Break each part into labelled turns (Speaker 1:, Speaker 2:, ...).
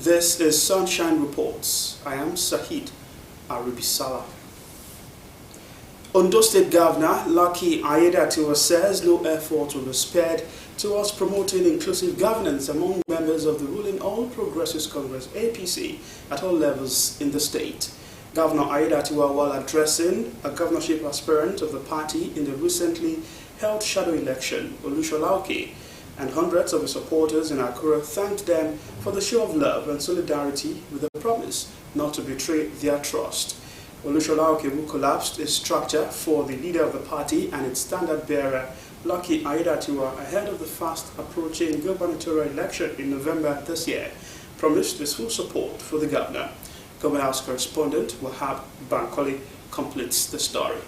Speaker 1: This is Sunshine Reports. I am Sahid Arubisala. Ondo State Governor Lucky Aiyedatiwa says no effort will be spared towards promoting inclusive governance among members of the ruling All Progressives Congress APC at all levels in the state. Governor Aiyedatiwa, while addressing a governorship aspirant of the party in the recently held shadow election, Osrc, and hundreds of his supporters in Akure thanked them for the show of love and solidarity with a promise not to betray their trust. Osrc, who collapsed its structure for the leader of the party and its standard bearer, Lucky Aiyedatiwa, ahead of the fast approaching gubernatorial election in November this year, promised his full support for the governor. Government House correspondent Wahab Bankole completes the story.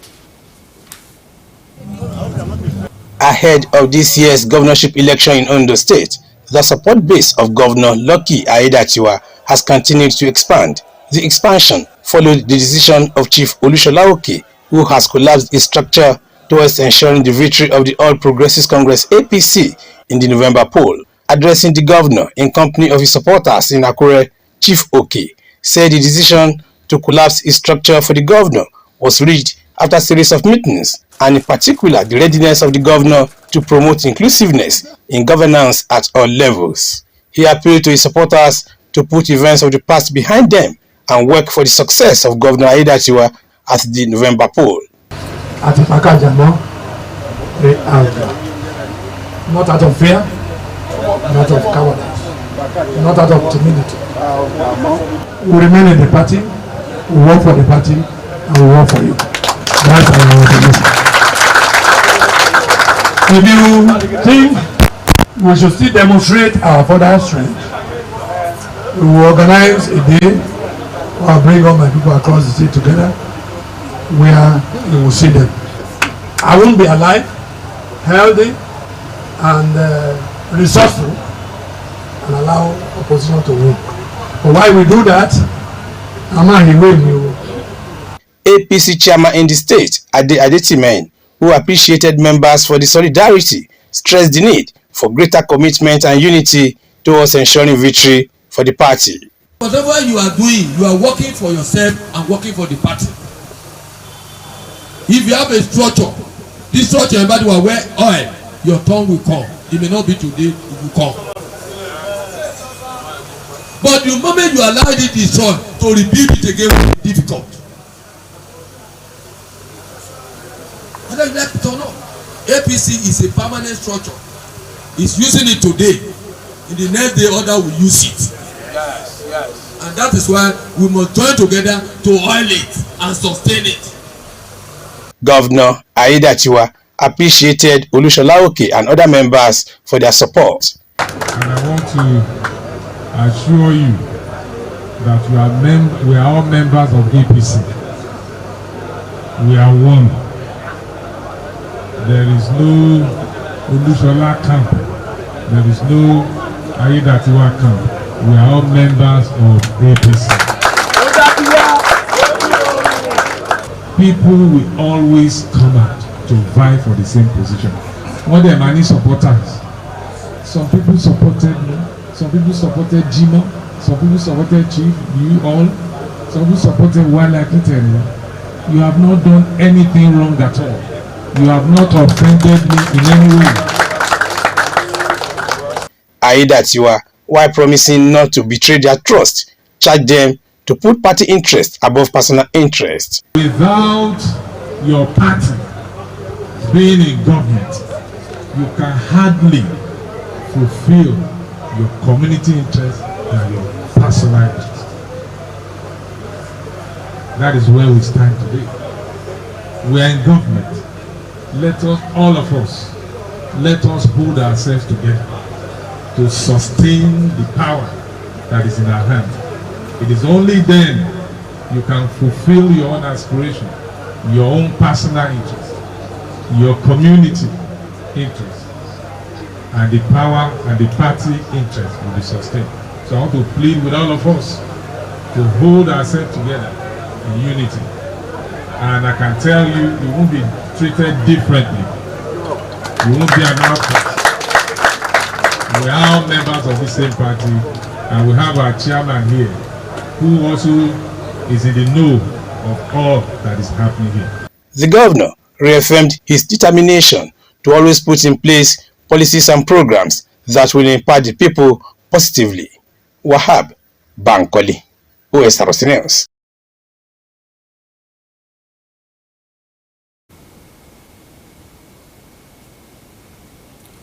Speaker 2: Ahead of this year's governorship election in Ondo State, the support base of Governor Lucky Aiyedatiwa has continued to expand. The expansion followed the decision of Chief Osrc, who has collapsed its structure towards ensuring the victory of the All Progressives Congress APC in the November poll. Addressing the governor in company of his supporters in Akure, Chief Oke said the decision to collapse its structure for the governor was reached after a series of meetings, and in particular the readiness of the governor to promote inclusiveness in governance at all levels. He appealed to his supporters to put events of the past behind them and work for the success of Governor Aiyedatiwa at the November poll.
Speaker 3: Not out of fear, not of cowardice, not out of timidity. We remain in the party, we work for the party, and we work for you. That's our organization. If you think we should still demonstrate our further strength, we will organize a day or bring all my people across the state together where you will see them. I won't be alive, healthy, and resourceful, and allow opposition to win. But while we do that, he will.
Speaker 2: APC chairman in the state, Adetimen, who appreciated members for the solidarity, stressed the need for greater commitment and unity towards ensuring victory for the party.
Speaker 4: Whatever you are doing, you are working for yourself and working for the party. If you have a structure, this structure, everybody will wear oil, your tongue will come. It may not be today, it will come. But the moment you allow it to destroy, to rebuild it again will be difficult. Whether you like it or not, APC is a permanent structure. It's using it today. In the next day, other will use it.
Speaker 5: Yes, yes.
Speaker 4: And that is why we must join together to oil it and sustain it.
Speaker 2: Governor Aiyedatiwa appreciated Osrc and other members for their support.
Speaker 6: And I want to assure you that we are all members of APC. We are one. There is no Osrc camp. There is no Aiyedatiwa camp. We are all members of APC. People will always come out to vie for the same position. One of many supporters. Some people supported me. Some people supported Jima. Some people supported Chief. You all. Some people supported Walakiteri. You have not done anything wrong at all. You have not offended me in any way.
Speaker 2: Aiyedatiwa, while promising not to betray their trust, charged them to put party interest above personal interest.
Speaker 6: Without your party being in government, you can hardly fulfill your community interest and your personal interest. That is where we stand today. We are in government. Let us, all of us, let us hold ourselves together to sustain the power that is in our hands. It is only then you can fulfill your own aspiration, your own personal interest, your community interest, and the power and the party interest will be sustained. So I want to plead with all of us to hold ourselves together in unity. And I can tell you, you won't be treated differently. You won't be an outcast. We are all members of the same party, And we have our chairman here, who also is in the know of all that is happening here.
Speaker 2: The governor reaffirmed his determination to always put in place policies and programs that will impact the people positively. Wahab Bankole, Osrc News.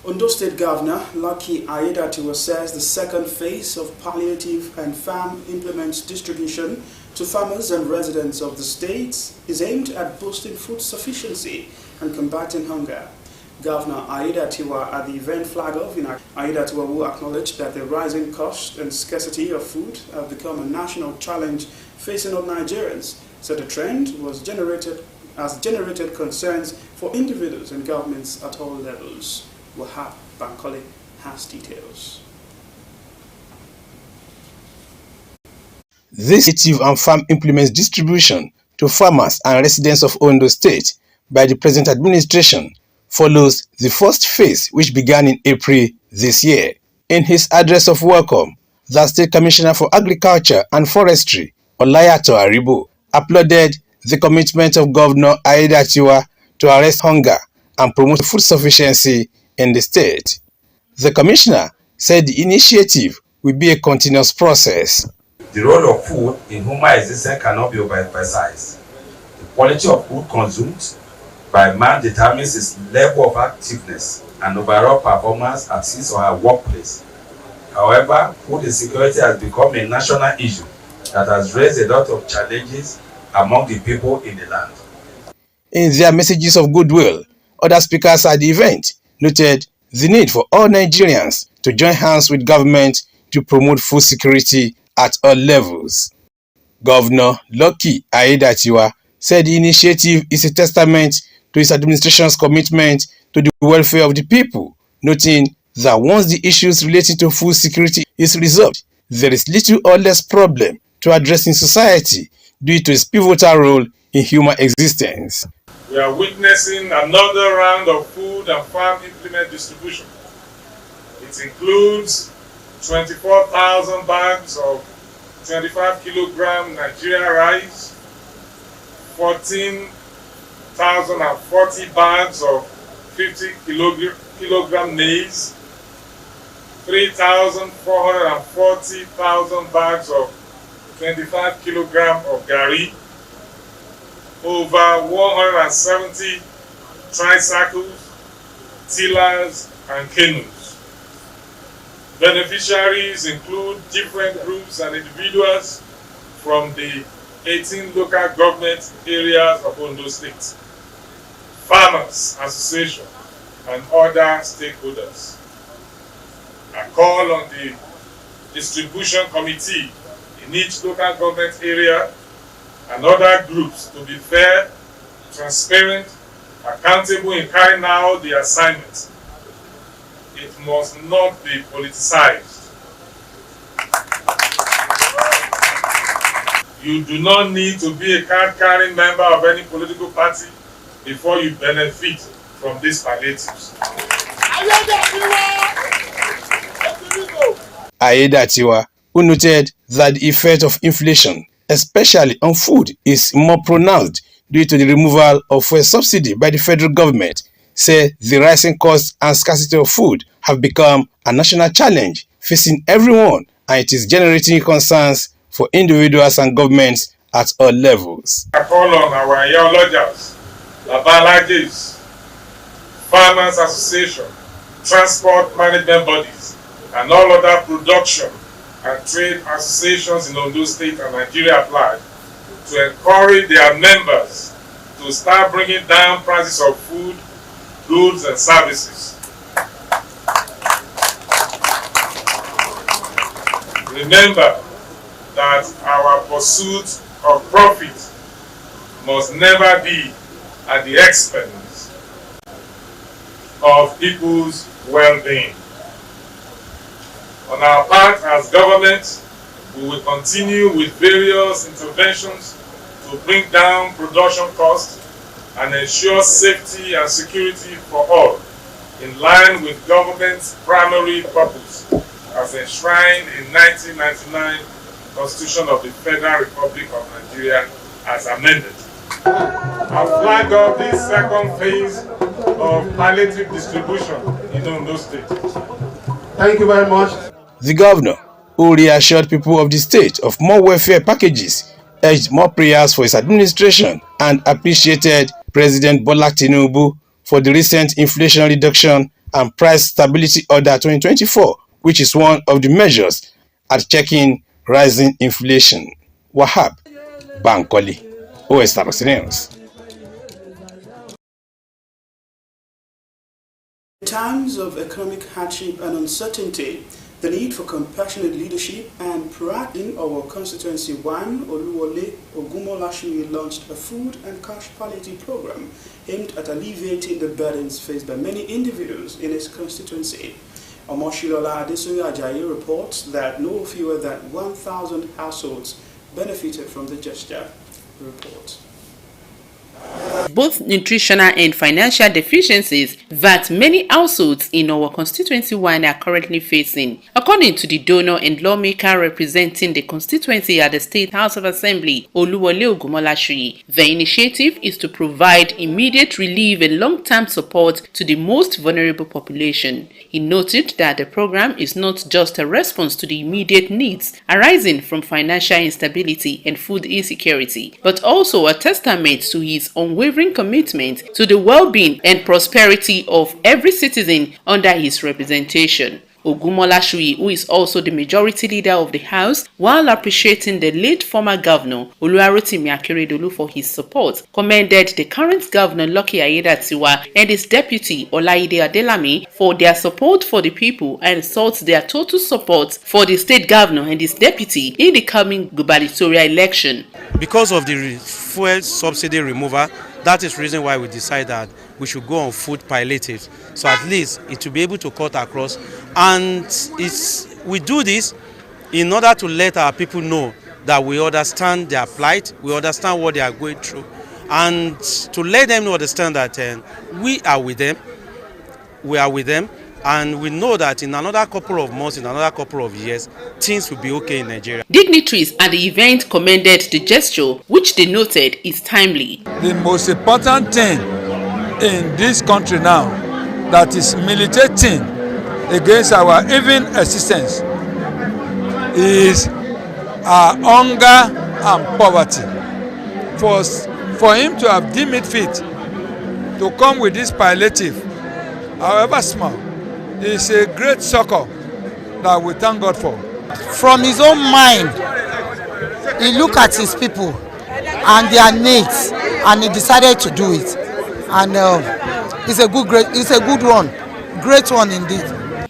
Speaker 1: Ondo State Governor Lucky Aiyedatiwa says the second phase of palliative and farm implements distribution to farmers and residents of the state is aimed at boosting food sufficiency and combating hunger. Governor Aiyedatiwa at the event flag off in Aiyedatiwa will acknowledge that the rising cost and scarcity of food have become a national challenge facing all Nigerians. So the trend has generated concerns for individuals and governments at all levels. Wahab Bankole has details.
Speaker 2: This palliative and farm implements distribution to farmers and residents of Ondo State by the present administration follows the first phase, which began in April this year. In his address of welcome, the State Commissioner for Agriculture and Forestry, Olayato Aribo, applauded the commitment of Governor Aiyedatiwa to arrest hunger and promote food sufficiency in the state. The commissioner said the initiative will be a continuous process.
Speaker 7: The role of food in human existence cannot be overemphasized. The quality of food consumed by man determines his level of activeness and overall performance at his or her workplace. However, food insecurity has become a national issue that has raised a lot of challenges among the people in the land.
Speaker 2: In their messages of goodwill, other speakers at the event noted the need for all Nigerians to join hands with government to promote food security at all levels. Governor Lucky Aiyedatiwa said the initiative is a testament to his administration's commitment to the welfare of the people, noting that once the issues relating to food security is resolved, there is little or less problem to address in society due to its pivotal role in human existence.
Speaker 6: We are witnessing another round of food and farm implement distribution. It includes 24,000 bags of 25 kilogram Nigeria rice, 14,040 bags of 50 kilogram maize, 3,440,000 bags of 25 kilogram of gari, over 170 tricycles, tillers, and canoes. Beneficiaries include different groups and individuals from the 18 local government areas of Ondo State, farmers association, and other stakeholders. I call on the distribution committee in each local government area and other groups to be fair, transparent, accountable in carrying out the assignment. It must not be politicized. You do not need to be a card-carrying member of any political party before you benefit from these palliatives.
Speaker 2: Aiyedatiwa, who noted that the effect of inflation, especially on food, is more pronounced due to the removal of fuel subsidy by the federal government, said the rising cost and scarcity of food have become a national challenge facing everyone, and it is generating concerns for individuals and governments at all levels.
Speaker 6: I call on our ideologists, labalagis, farmers association, transport management bodies, and all other production and trade associations in Ondo State and Nigeria applied to encourage their members to start bringing down prices of food, goods, and services. Remember that our pursuit of profit must never be at the expense of people's well-being. On our part as government, we will continue with various interventions to bring down production costs and ensure safety and security for all, in line with government's primary purpose. I as enshrined in 1999 Constitution of the Federal Republic of Nigeria as amended. I flag up this second phase of palliative distribution in Ondo State.
Speaker 3: Thank you very much.
Speaker 2: The governor, who reassured people of the state of more welfare packages, urged more prayers for his administration and appreciated President Bola Tinubu for the recent Inflation Reduction and Price Stability Order 2024, which is one of the measures at checking rising inflation. Wahab Bankole, Osrc News.
Speaker 1: In times of economic hardship and uncertainty, the need for compassionate leadership and pride in our constituency 1, Oluwole Ogunmolashui launched a food and cash palliative program aimed at alleviating the burdens faced by many individuals in his constituency. Omoshilola Adesoye Ajayi reports that no fewer than 1,000 households benefited from the gesture. Report.
Speaker 8: Both nutritional and financial deficiencies that many households in our constituency 1 are currently facing. According to the donor and lawmaker representing the constituency at the State House of Assembly, Oluwole Ogunmolashui, the initiative is to provide immediate relief and long-term support to the most vulnerable population. He noted that the program is not just a response to the immediate needs arising from financial instability and food insecurity, but also a testament to his unwavering commitment to the well-being and prosperity of every citizen under his representation. Ogunmolashui, who is also the majority leader of the House, while appreciating the late former governor Oluwarotimi Akeredolu for his support, commended the current governor Lucky Aiyedatiwa and his deputy Olaide Adelami for their support for the people and sought their total support for the state governor and his deputy in the coming gubernatorial election.
Speaker 9: Because of the fuel subsidy removal, that is the reason why we decided that we should go on food palliative, so at least it will be able to cut across. And we do this in order to let our people know that we understand their plight, we understand what they are going through, and to let them understand that we are with them, and we know that in another couple of months, in another couple of years, things will be okay in Nigeria.
Speaker 8: Dignitaries at the event commended the gesture, which they noted is timely.
Speaker 10: The most important thing in this country now that is militating against our even existence is our hunger and poverty. For him to have deemed it fit to come with this palliative, however small, is a great succor that we thank God for.
Speaker 11: From his own mind, he looked at his people and their needs, and he decided to do it. And it's a good one, great one indeed.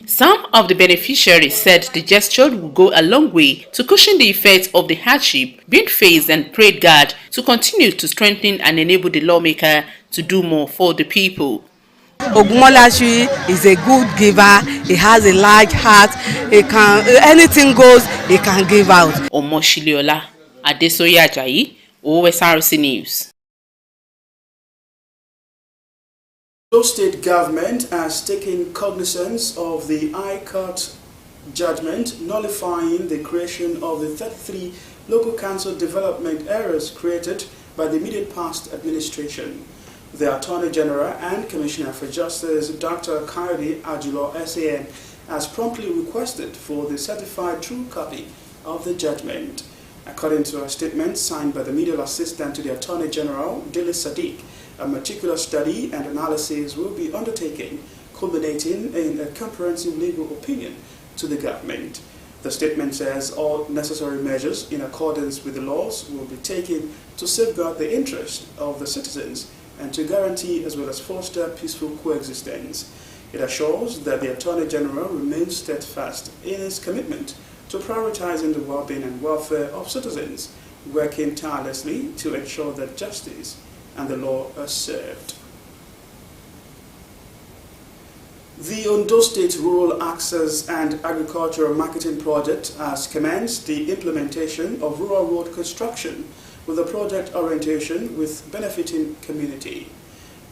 Speaker 8: Some of the beneficiaries said the gesture will go a long way to cushion the effects of the hardship being faced and prayed God to continue to strengthen and enable the lawmaker to do more for the people.
Speaker 12: Ogunmolashui is a good giver. He has a large heart. He can, anything goes, he can give out.
Speaker 8: Omoshilola Adesoye Ajayi, Osrc News.
Speaker 1: The state government has taken cognizance of the High Court judgment nullifying the creation of the 33 local council development areas created by the immediate past administration. The Attorney General and Commissioner for Justice, Dr. Kayode Ajulo, SAN, has promptly requested for the certified true copy of the judgment. According to a statement signed by the Medial Assistant to the Attorney General, Dili Sadiq, a meticulous study and analysis will be undertaken, culminating in a comprehensive legal opinion to the government. The statement says all necessary measures in accordance with the laws will be taken to safeguard the interest of the citizens and to guarantee as well as foster peaceful coexistence. It assures that the Attorney General remains steadfast in his commitment to prioritizing the well-being and welfare of citizens, working tirelessly to ensure that justice and the law are served. The Ondo State Rural Access and Agricultural Marketing Project has commenced the implementation of rural road construction with a project orientation with benefiting community.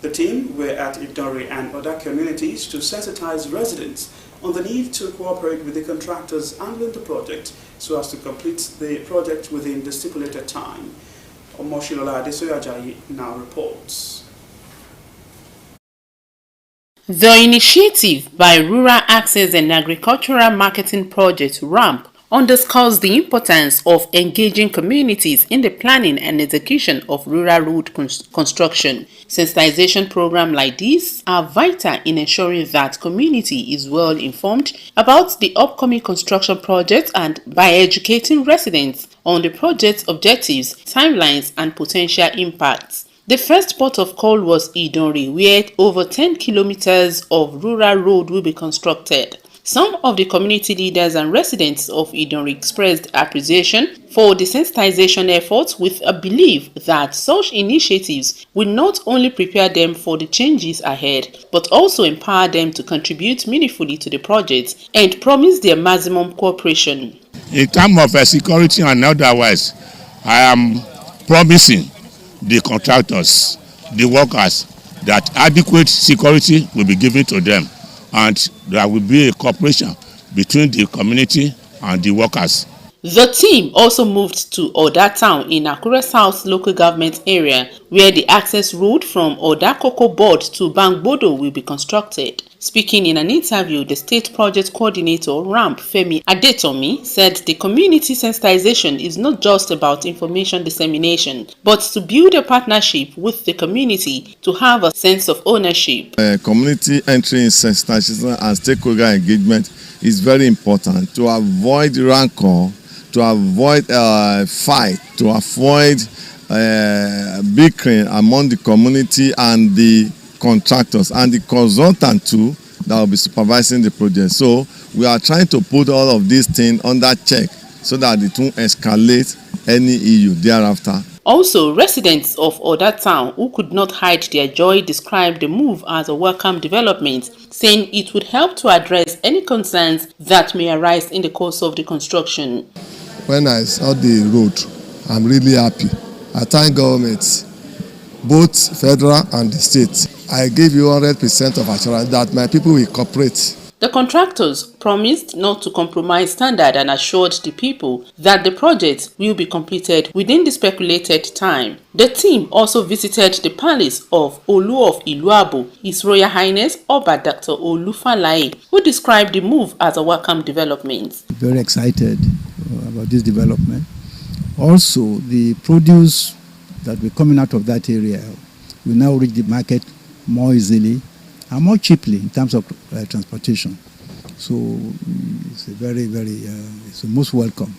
Speaker 1: The team were at Idori and other communities to sensitize residents on the need to cooperate with the contractors handling the project so as to complete the project within the stipulated time. Omoshilola Adesoyajayi now reports.
Speaker 8: The initiative by Rural Access and Agricultural Marketing Project (RAMP) underscores the importance of engaging communities in the planning and execution of rural road construction. Sensitization programs like these are vital in ensuring that community is well informed about the upcoming construction project and by educating residents on the project's objectives, timelines, and potential impacts. The first port of call was Idonri, where over 10 kilometers of rural road will be constructed. Some of the community leaders and residents of Idonri expressed appreciation for the sensitization efforts, with a belief that such initiatives will not only prepare them for the changes ahead, but also empower them to contribute meaningfully to the project and promise their maximum cooperation.
Speaker 13: In terms of security and otherwise, I am promising the contractors, the workers, that adequate security will be given to them, and there will be a cooperation between the community and the workers.
Speaker 8: The team also moved to Oda Town in Akure South local government area, where the access road from Oda Koko Board to Bangbodo will be constructed. Speaking in an interview, the state project coordinator RAMP Femi Adetomi said the community sensitization is not just about information dissemination, but to build a partnership with the community to have a sense of ownership.
Speaker 14: Community entry in sensitization and stakeholder engagement is very important to avoid rancor, to avoid fight, to avoid bickering among the community and the contractors and the consultant too that will be supervising the project. So we are trying to put all of these things under check so that it won't escalate any issue thereafter.
Speaker 8: Also, residents of Oda Town who could not hide their joy described the move as a welcome development, saying it would help to address any concerns that may arise in the course of the construction.
Speaker 15: When I saw the road, I'm really happy. I thank government, both federal and the state. I give you 100% of assurance that my people will cooperate.
Speaker 8: The contractors promised not to compromise standard and assured the people that the project will be completed within the speculated time. The team also visited the palace of Olu of Iluabo, His Royal Highness Oba Dr. Olufalaye, who described the move as a welcome development.
Speaker 16: Very excited about this development. Also, the produce that will coming out of that area will now reach the market more easily and more cheaply in terms of transportation. So it's a it's most welcome.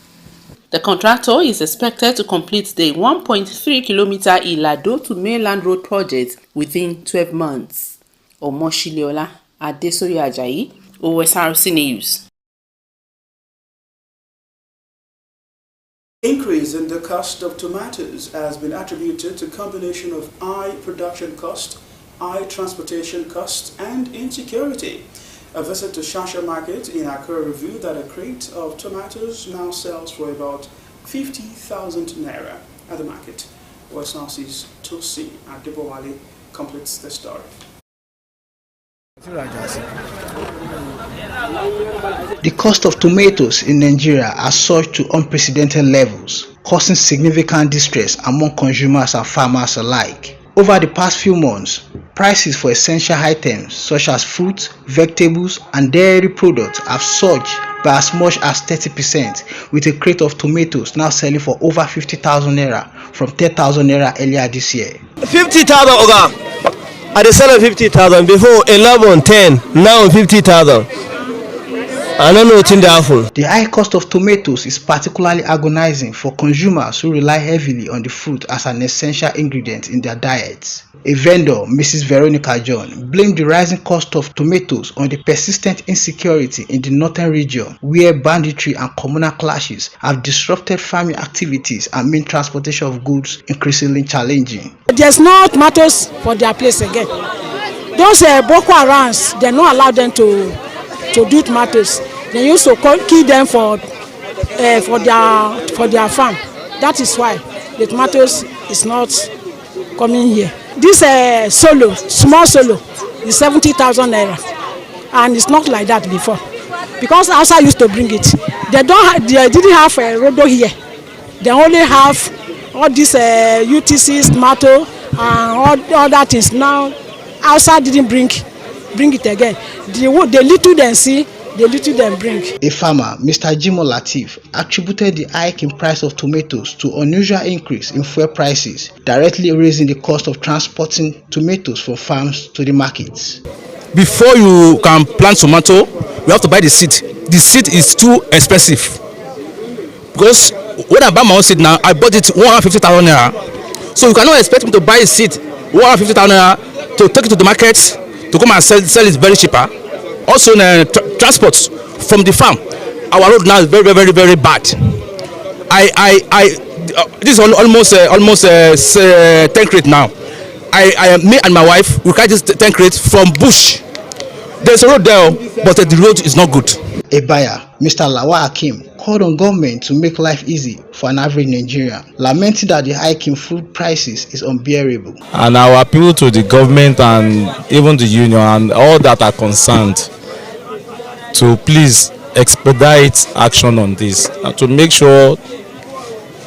Speaker 8: The contractor is expected to complete the 1.3 kilometer Ilado to mainland road project within 12 months. Omoshilola Adesoyajayi, Osrc News.
Speaker 1: Increase in the cost of tomatoes has been attributed to a combination of high production cost, high transportation costs, and insecurity. A visit to Shasha Market in Accra revealed that a crate of tomatoes now sells for about 50,000 naira at the market. Osrc's Tosi Adebowale completes the story.
Speaker 17: The cost of tomatoes in Nigeria has surged to unprecedented levels, causing significant distress among consumers and farmers alike. Over the past few months, prices for essential items such as fruits, vegetables, and dairy products have surged by as much as 30%, with a crate of tomatoes now selling for over 50,000 naira from 10,000 naira earlier this year.
Speaker 18: 50,000 oga. At the sell of 50,000 before 11, 10, now 50,000. I don't know what's in the apple.
Speaker 17: The high cost of tomatoes is particularly agonizing for consumers who rely heavily on the fruit as an essential ingredient in their diets. A vendor, Mrs. Veronica John, blamed the rising cost of tomatoes on the persistent insecurity in the northern region, where banditry and communal clashes have disrupted farming activities and made transportation of goods increasingly challenging.
Speaker 19: There's no tomatoes for their place again. Those Boko Harams, they don't allow them to do tomatoes. They used to kill them for their farm. That is why the tomatoes is not coming here. This small solo is 70,000 naira, and it's not like that before. because Hausa used to bring it. They didn't have a rodo here. They only have all these UTCs, tomato, and all that things. Now Hausa didn't bring it again. The little them see, the little them bring.
Speaker 17: A farmer, Mr. Jimo Latif, attributed the hike in price of tomatoes to unusual increase in fuel prices, directly raising the cost of transporting tomatoes from farms to the markets.
Speaker 20: Before you can plant tomato, you have to buy the seed. The seed is too expensive. Because when I buy my own seed now, I bought it 150,000 naira. So you cannot expect me to buy a seed 150,000 naira to take it to the market to come and sell it very cheaper. Also, transport from the farm. Our road now is very, very, very bad. This is almost 10 crate now. Me and my wife, we carry this 10 crate from bush. There's a road there, but the road is not good.
Speaker 17: A buyer, Mr. Lawa Hakim, called on government to make life easy for an average Nigerian, lamenting that the hike in food prices is unbearable.
Speaker 21: And our appeal to the government and even the union and all that are concerned to please expedite action on this and to make sure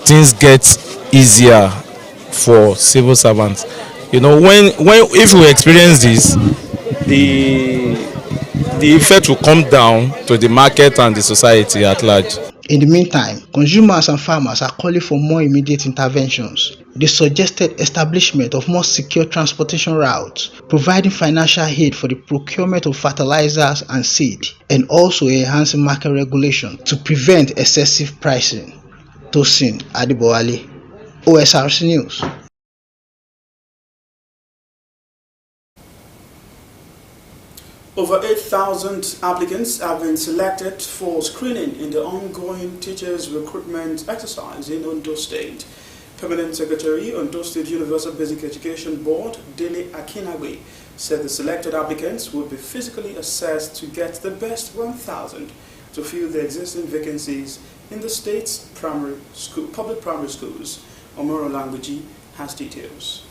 Speaker 21: things get easier for civil servants. You know, if we experience this, the effect will come down to the market and the society at large.
Speaker 17: In the meantime, consumers and farmers are calling for more immediate interventions. They suggested establishment of more secure transportation routes, providing financial aid for the procurement of fertilizers and seed, and also enhancing market regulation to prevent excessive pricing. Tosin Adibowale, Osrc News.
Speaker 1: Over 8,000 applicants have been selected for screening in the ongoing teachers recruitment exercise in Ondo State. Permanent Secretary, Ondo State Universal Basic Education Board, Dele Akinagbe, said the selected applicants will be physically assessed to get the best 1,000 to fill the existing vacancies in the state's public primary schools. Omoro Language has details.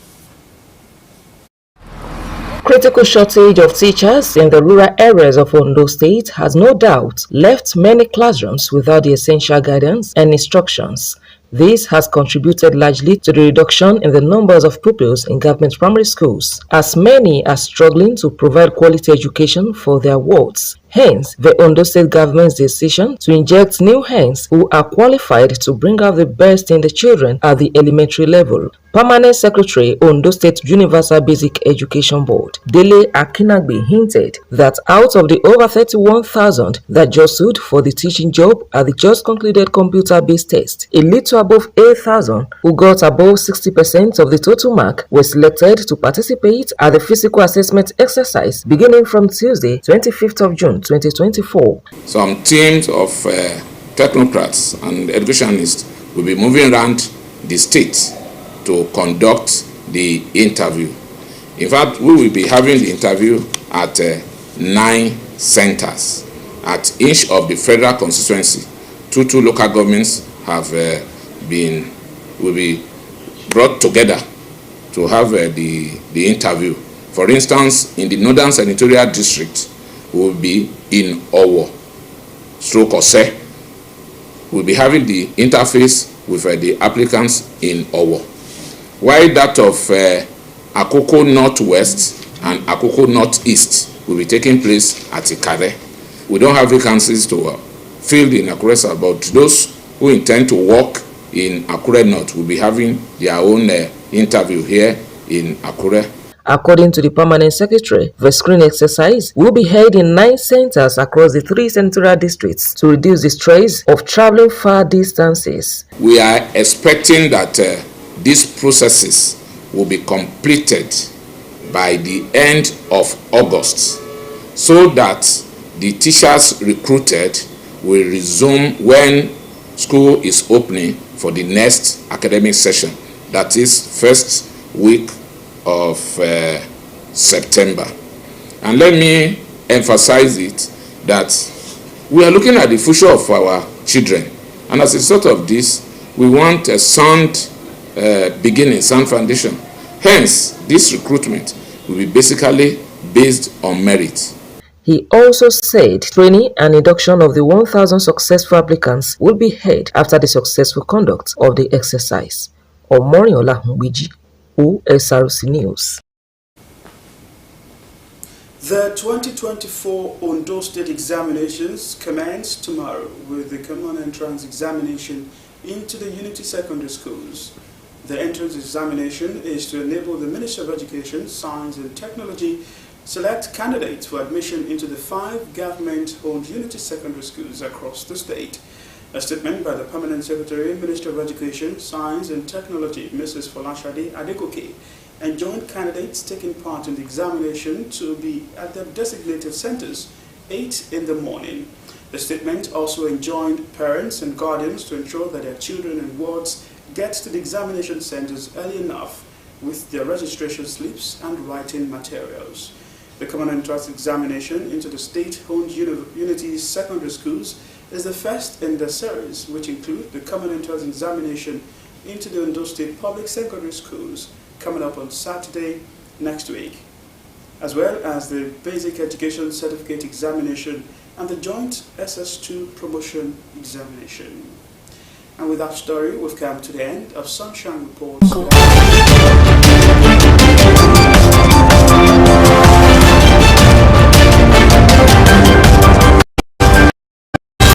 Speaker 22: Critical shortage of teachers in the rural areas of Ondo State has no doubt left many classrooms without the essential guidance and instructions. This has contributed largely to the reduction in the numbers of pupils in government primary schools, as many are struggling to provide quality education for their wards. Hence, the Ondo State government's decision to inject new hands who are qualified to bring out the best in the children at the elementary level. Permanent Secretary, Ondo State Universal Basic Education Board, Dele Akinagbe, hinted that out of the over 31,000 that jostled for the teaching job at the just concluded computer-based test, a little above 8,000 who got above 60% of the total mark were selected to participate at the physical assessment exercise beginning from Tuesday, 25th of June, 2024.
Speaker 23: Some teams of technocrats and educationists will be moving around the state to conduct the interview. In fact, we will be having the interview at 9 centers at each of the federal constituency. Two local governments will be brought together to have the interview. For instance, in the Northern Senatorial District, we will be in Owo, Ose. We'll be having the interface with the applicants in Owo. While that of Akoko Northwest and Akoko Northeast will be taking place at Ikare. We don't have vacancies to fill in Akure South, but those who intend to work in Akure North will be having their own interview here in Akure.
Speaker 22: According to the Permanent Secretary, the screening exercise will be held in 9 centers across the 3 senatorial districts to reduce the stress of traveling far distances.
Speaker 23: We are expecting that these processes will be completed by the end of August, so that the teachers recruited will resume when school is opening for the next academic session, that is first week of September. And let me emphasize it that we are looking at the future of our children, and as a result of this, we want a sound beginning, sound foundation. Hence, this recruitment will be basically based on merit.
Speaker 22: He also said training and induction of the 1,000 successful applicants will be held after the successful conduct of the exercise. Omoriola Mbiji, Osrc News.
Speaker 1: The 2024 Ondo State examinations commence tomorrow with the common entrance examination into the Unity Secondary Schools. The entrance examination is to enable the Minister of Education, Science and Technology select candidates for admission into the 5 government-owned Unity Secondary Schools across the state. A statement by the Permanent Secretary, Minister of Education, Science and Technology, Mrs. Folashade Adegoke, enjoined candidates taking part in the examination to be at their designated centers 8 in the morning. The statement also enjoined parents and guardians to ensure that their children and wards get to the examination centers early enough with their registration slips and writing materials. The common entrance examination into the state-owned Unity Secondary Schools is the first in the series, which include the common entrance examination into the Ondo State Public Secondary Schools coming up on Saturday next week, as well as the Basic Education Certificate Examination and the Joint SS2 Promotion Examination. And with that story, we've come to the end of Sunshine Reports.